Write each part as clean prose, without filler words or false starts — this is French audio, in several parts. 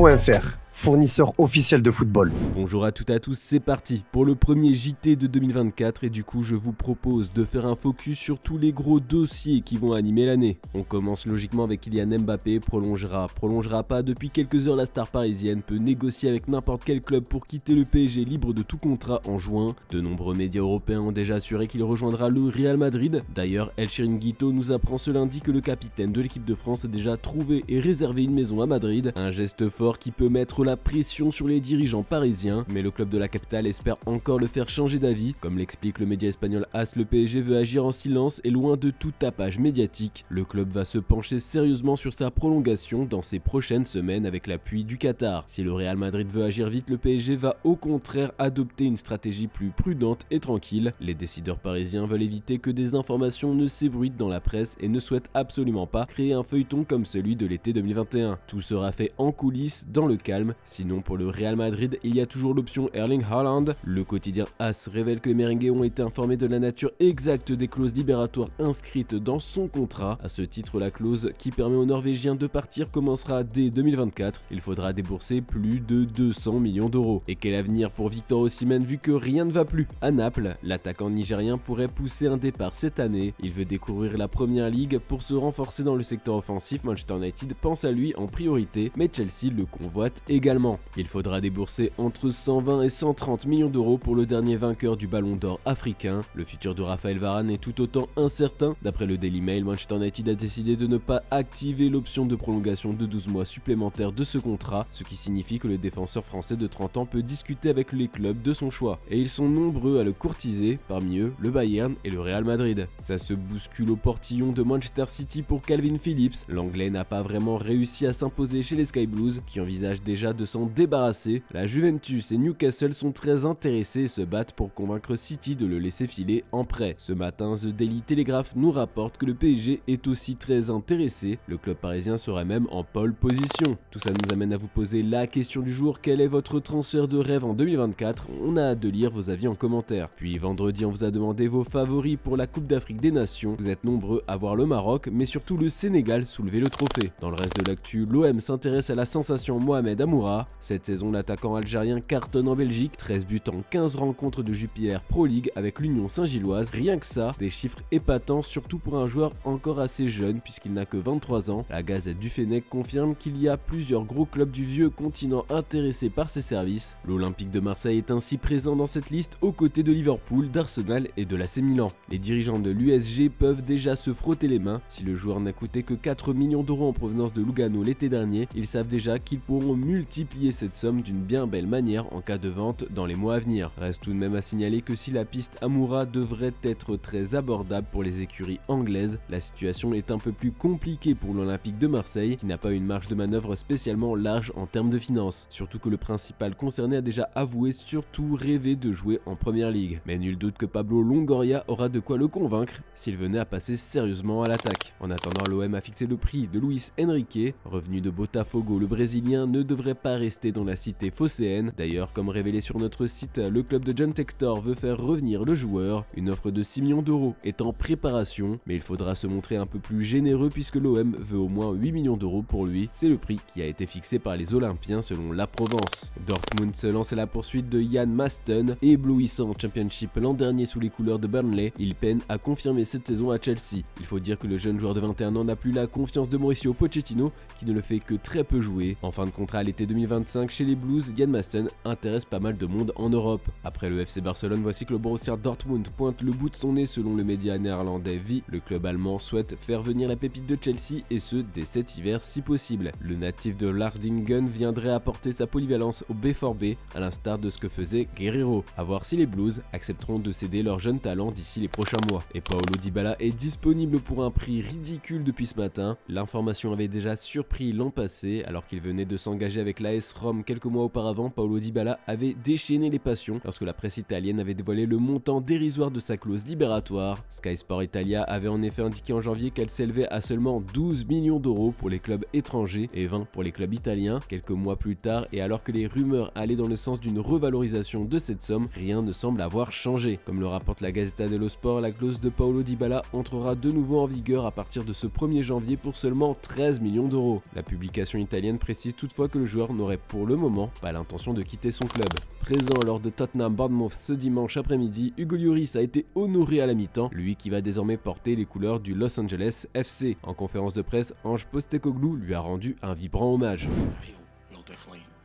JT.fr, fournisseur officiel de football. Bonjour à toutes et à tous, c'est parti pour le premier JT de 2024 et du coup je vous propose de faire un focus sur tous les gros dossiers qui vont animer l'année. On commence logiquement avec Kylian Mbappé, prolongera pas, depuis quelques heures la star parisienne peut négocier avec n'importe quel club pour quitter le PSG libre de tout contrat en juin. De nombreux médias européens ont déjà assuré qu'il rejoindra le Real Madrid. D'ailleurs, El Chiringuito nous apprend ce lundi que le capitaine de l'équipe de France a déjà trouvé et réservé une maison à Madrid, un geste fort qui peut mettre la pression sur les dirigeants parisiens, mais le club de la capitale espère encore le faire changer d'avis. Comme l'explique le média espagnol AS, le PSG veut agir en silence et loin de tout tapage médiatique. Le club va se pencher sérieusement sur sa prolongation dans ces prochaines semaines avec l'appui du Qatar. Si le Real Madrid veut agir vite, le PSG va au contraire adopter une stratégie plus prudente et tranquille. Les décideurs parisiens veulent éviter que des informations ne s'ébruitent dans la presse et ne souhaitent absolument pas créer un feuilleton comme celui de l'été 2021. Tout sera fait en coulisses, dans le calme. Sinon, pour le Real Madrid, il y a toujours l'option Erling Haaland. Le quotidien AS révèle que les merengues ont été informés de la nature exacte des clauses libératoires inscrites dans son contrat. À ce titre, la clause qui permet aux Norvégiens de partir commencera dès 2024. Il faudra débourser plus de 200 millions d'euros. Et quel avenir pour Victor Osimhen vu que rien ne va plus? À Naples, l'attaquant nigérien pourrait pousser un départ cette année. Il veut découvrir la première ligue pour se renforcer dans le secteur offensif. Manchester United pense à lui en priorité, mais Chelsea le convoite également. Il faudra débourser entre 120 et 130 millions d'euros pour le dernier vainqueur du Ballon d'Or africain. Le futur de Raphaël Varane est tout autant incertain. D'après le Daily Mail, Manchester United a décidé de ne pas activer l'option de prolongation de 12 mois supplémentaires de ce contrat, ce qui signifie que le défenseur français de 30 ans peut discuter avec les clubs de son choix. Et ils sont nombreux à le courtiser, parmi eux le Bayern et le Real Madrid. Ça se bouscule au portillon de Manchester City pour Calvin Phillips. L'anglais n'a pas vraiment réussi à s'imposer chez les Sky Blues, qui envisagent déjà de s'en débarrasser. La Juventus et Newcastle sont très intéressés et se battent pour convaincre City de le laisser filer en prêt. Ce matin, The Daily Telegraph nous rapporte que le PSG est aussi très intéressé. Le club parisien serait même en pole position. Tout ça nous amène à vous poser la question du jour: quel est votre transfert de rêve en 2024? On a hâte de lire vos avis en commentaire. Puis vendredi, on vous a demandé vos favoris pour la Coupe d'Afrique des Nations. Vous êtes nombreux à voir le Maroc, mais surtout le Sénégal soulever le trophée. Dans le reste de l'actu, l'OM s'intéresse à la sensation Mohamed Amoura. Cette saison, l'attaquant algérien cartonne en Belgique, 13 buts en 15 rencontres de JPR Pro League avec l'Union Saint-Gilloise. Rien que ça, des chiffres épatants, surtout pour un joueur encore assez jeune puisqu'il n'a que 23 ans. La Gazette du Fennec confirme qu'il y a plusieurs gros clubs du vieux continent intéressés par ses services. L'Olympique de Marseille est ainsi présent dans cette liste aux côtés de Liverpool, d'Arsenal et de l'AC Milan. Les dirigeants de l'USG peuvent déjà se frotter les mains. Si le joueur n'a coûté que 4 millions d'euros en provenance de Lugano l'été dernier, ils savent déjà qu'ils pourront multiplier cette somme d'une bien belle manière en cas de vente dans les mois à venir. Reste tout de même à signaler que si la piste Amoura devrait être très abordable pour les écuries anglaises, la situation est un peu plus compliquée pour l'Olympique de Marseille qui n'a pas une marge de manœuvre spécialement large en termes de finances. Surtout que le principal concerné a déjà avoué surtout rêver de jouer en première ligue. Mais nul doute que Pablo Longoria aura de quoi le convaincre s'il venait à passer sérieusement à l'attaque. En attendant, l'OM a fixé le prix de Luis Enrique. Revenu de Botafogo, le Brésilien ne devrait pas rester dans la cité phocéenne. D'ailleurs, comme révélé sur notre site, le club de John Textor veut faire revenir le joueur. Une offre de 6 millions d'euros est en préparation, mais il faudra se montrer un peu plus généreux puisque l'OM veut au moins 8 millions d'euros pour lui. C'est le prix qui a été fixé par les Olympiens selon la Provence. Dortmund se lance à la poursuite de Jan Masten. Éblouissant en Championship l'an dernier sous les couleurs de Burnley, il peine à confirmer cette saison à Chelsea. Il faut dire que le jeune joueur de 21 ans n'a plus la confiance de Mauricio Pochettino qui ne le fait que très peu jouer. En fin de contrat à l'été 2025 chez les Blues, Jan Masten intéresse pas mal de monde en Europe. Après le FC Barcelone, voici que le Borussia Dortmund pointe le bout de son nez selon le média néerlandais Vi. Le club allemand souhaite faire venir la pépite de Chelsea et ce dès cet hiver si possible. Le natif de Lardingen viendrait apporter sa polyvalence au B4B à l'instar de ce que faisait Guerrero. A voir si les Blues accepteront de céder leur jeune talent d'ici les prochains mois. Et Paulo Dybala est disponible pour un prix ridicule depuis ce matin. L'information avait déjà surpris l'an passé alors qu'il venait de s'engager avec l'AS Rome quelques mois auparavant. Paulo Dybala avait déchaîné les passions lorsque la presse italienne avait dévoilé le montant dérisoire de sa clause libératoire. Sky Sport Italia avait en effet indiqué en janvier qu'elle s'élevait à seulement 12 millions d'euros pour les clubs étrangers et 20 pour les clubs italiens. Quelques mois plus tard, et alors que les rumeurs allaient dans le sens d'une revalorisation de cette somme, rien ne semble avoir changé. Comme le rapporte la Gazzetta dello Sport, la clause de Paulo Dybala entrera de nouveau en vigueur à partir de ce 1er janvier pour seulement 13 millions d'euros. La publication italienne précise toutefois que le joueur joueur n'aurait pour le moment pas l'intention de quitter son club. Présent lors de Tottenham-Bournemouth ce dimanche après-midi, Hugo Lloris a été honoré à la mi-temps, lui qui va désormais porter les couleurs du Los Angeles FC. En conférence de presse, Ange Postecoglou lui a rendu un vibrant hommage.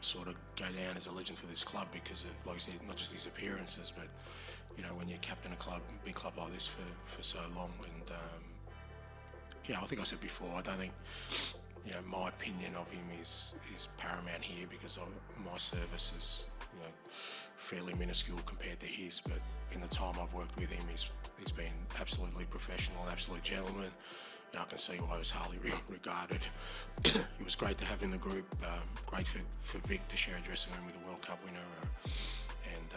Sort of go down as a legend for this club because of, like I said, not just his appearances, but you know, when you're captain a club, big club like this for so long, and yeah, I think I said before, I don't think, you know, my opinion of him is paramount here because my service is, you know, fairly minuscule compared to his, but in the time I've worked with him, he's been absolutely professional, an absolute gentleman. I can see why he was highly regarded. It was great to have in the group, great for Vic to share a dressing room with a World Cup winner, and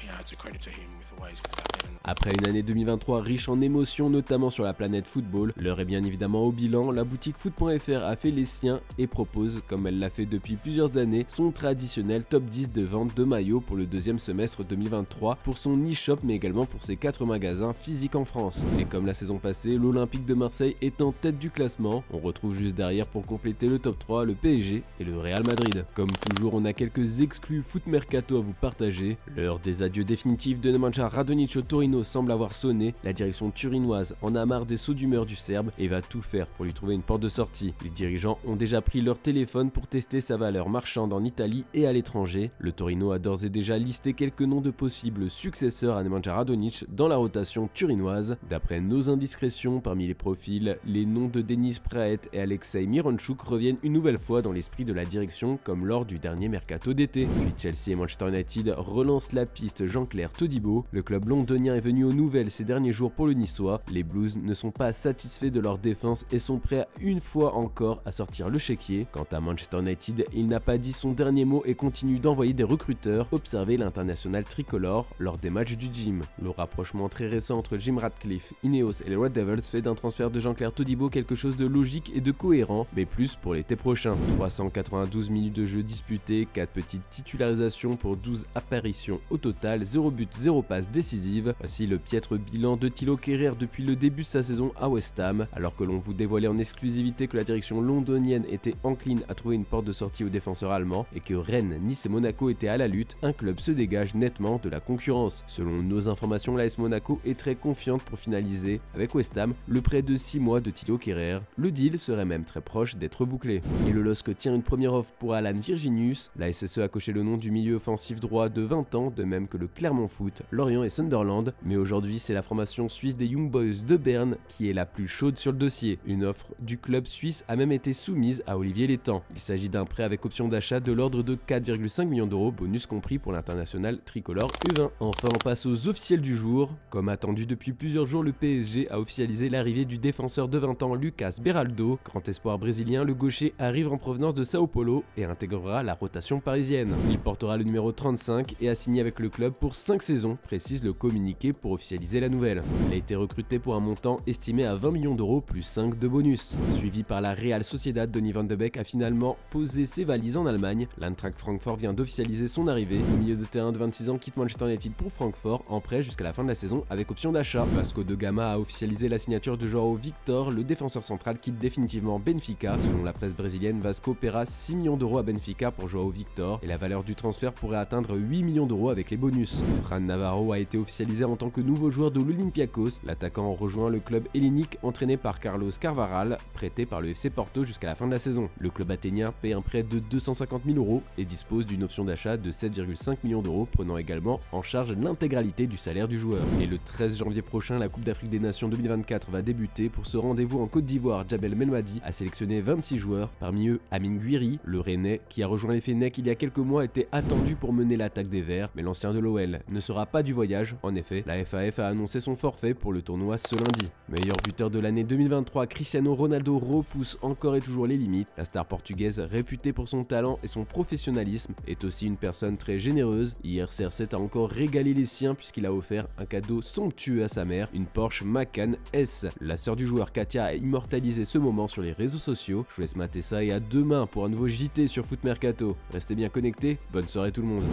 you know, it's a credit to him with the way he's conducted. Après une année 2023 riche en émotions, notamment sur la planète football, l'heure est bien évidemment au bilan. La boutique foot.fr a fait les siens et propose, comme elle l'a fait depuis plusieurs années, son traditionnel top 10 de vente de maillots pour le deuxième semestre 2023 pour son e-shop mais également pour ses 4 magasins physiques en France. Et comme la saison passée, l'Olympique de Marseille est en tête du classement. On retrouve juste derrière pour compléter le top 3 le PSG et le Real Madrid. Comme toujours, on a quelques exclus foot mercato à vous partager. L'heure des adieux définitifs de Nemanja Radonjic au Torino semble avoir sonné. La direction turinoise en a marre des sauts d'humeur du Serbe et va tout faire pour lui trouver une porte de sortie. Les dirigeants ont déjà pris leur téléphone pour tester sa valeur marchande en Italie et à l'étranger. Le Torino a d'ores et déjà listé quelques noms de possibles successeurs à Nemanja Radonjic dans la rotation turinoise. D'après nos indiscrétions, parmi les profils, les noms de Denis Praet et Alexei Mironchuk reviennent une nouvelle fois dans l'esprit de la direction comme lors du dernier mercato d'été. Puis Chelsea et Manchester United relancent la piste Jean-Claire Todibo. Le club londonien est venu aux nouvelles ces derniers jours pour le Niçois. Les Blues ne sont pas satisfaits de leur défense et sont prêts une fois encore à sortir le chéquier. Quant à Manchester United, il n'a pas dit son dernier mot et continue d'envoyer des recruteurs observer l'international tricolore lors des matchs du gym. Le rapprochement très récent entre Jim Ratcliffe, Ineos et les Red Devils fait d'un transfert de Jean-Claire Todibo quelque chose de logique et de cohérent, mais plus pour l'été prochain. 392 minutes de jeu disputées, 4 petites titularisations pour 12 apparitions au total, 0 but, 0 passe décisive. Voici le piètre bilan de Thilo Kehrer depuis le début de sa saison à West Ham. Alors que l'on vous dévoilait en exclusivité que la direction londonienne était encline à trouver une porte de sortie aux défenseurs allemands et que Rennes, Nice et Monaco étaient à la lutte, un club se dégage nettement de la concurrence. Selon nos informations, l'AS Monaco est très confiante pour finaliser avec West Ham le prêt de 6 mois de Thilo Kehrer. Le deal serait même très proche d'être bouclé. Et le LOSC tient une première offre pour Alan Virginius. La SSE a coché le nom du milieu offensif droit de 20 ans, de même que le Clermont Foot, Lorient et Sunderland. Mais aujourd'hui, c'est la formation suisse des Young Boys de Berne qui est la plus chaude sur le dossier. Une offre du club suisse a même été soumise à Olivier Létang. Il s'agit d'un prêt avec option d'achat de l'ordre de 4,5 millions d'euros, bonus compris pour l'international tricolore U20. Enfin, on passe aux officiels du jour. Comme attendu depuis plusieurs jours, le PSG a officialisé l'arrivée du défenseur de 20 ans Lucas Beraldo. Grand espoir brésilien, le gaucher arrive en provenance de Sao Paulo et intégrera la rotation parisienne. Il portera le numéro 35 et a signé avec le club pour 5 saisons, précise le communiqué pour officialiser la nouvelle. Il a été recruté pour un montant estimé à 20 millions d'euros plus 5 de bonus. Suivi par la Real Sociedad, Donny van de Beek a finalement posé ses valises en Allemagne. L'Eintracht Francfort vient d'officialiser son arrivée. Le milieu de terrain de 26 ans quitte Manchester United pour Francfort en prêt jusqu'à la fin de la saison avec option d'achat. Vasco de Gama a officialisé la signature de João Victor, le défenseur central quitte définitivement Benfica. Selon la presse brésilienne, Vasco paiera 6 millions d'euros à Benfica pour João Victor et la valeur du transfert pourrait atteindre 8 millions d'euros avec les bonus. Fran Navarro a été officialisé en tant que nouveau joueur de l'Olympiakos. L'attaquant rejoint le club hellénique entraîné par Carlos Carvaral, prêté par le FC Porto jusqu'à la fin de la saison. Le club athénien paie un prêt de 250 000 euros et dispose d'une option d'achat de 7,5 millions d'euros, prenant également en charge l'intégralité du salaire du joueur. Et le 13 janvier prochain, la Coupe d'Afrique des Nations 2024 va débuter. Pour ce rendez-vous en Côte d'Ivoire, Djabel Melmadi a sélectionné 26 joueurs, parmi eux Amin Guiri, le Rennais, qui a rejoint les Fennecs il y a quelques mois, était attendu pour mener l'attaque des Verts, mais l'ancien de l'OL ne sera pas du voyage. En effet, la FAF a annoncé son forfait pour le tournoi ce lundi. Meilleur buteur de l'année 2023, Cristiano Ronaldo repousse encore et toujours les limites. La star portugaise, réputée pour son talent et son professionnalisme, est aussi une personne très généreuse. Hier, CR7 a encore régalé les siens puisqu'il a offert un cadeau somptueux à sa mère, une Porsche Macan S. La sœur du joueur Katia a immortalisé ce moment sur les réseaux sociaux. Je vous laisse mater ça et à demain pour un nouveau JT sur Foot Mercato. Restez bien connectés, bonne soirée tout le monde.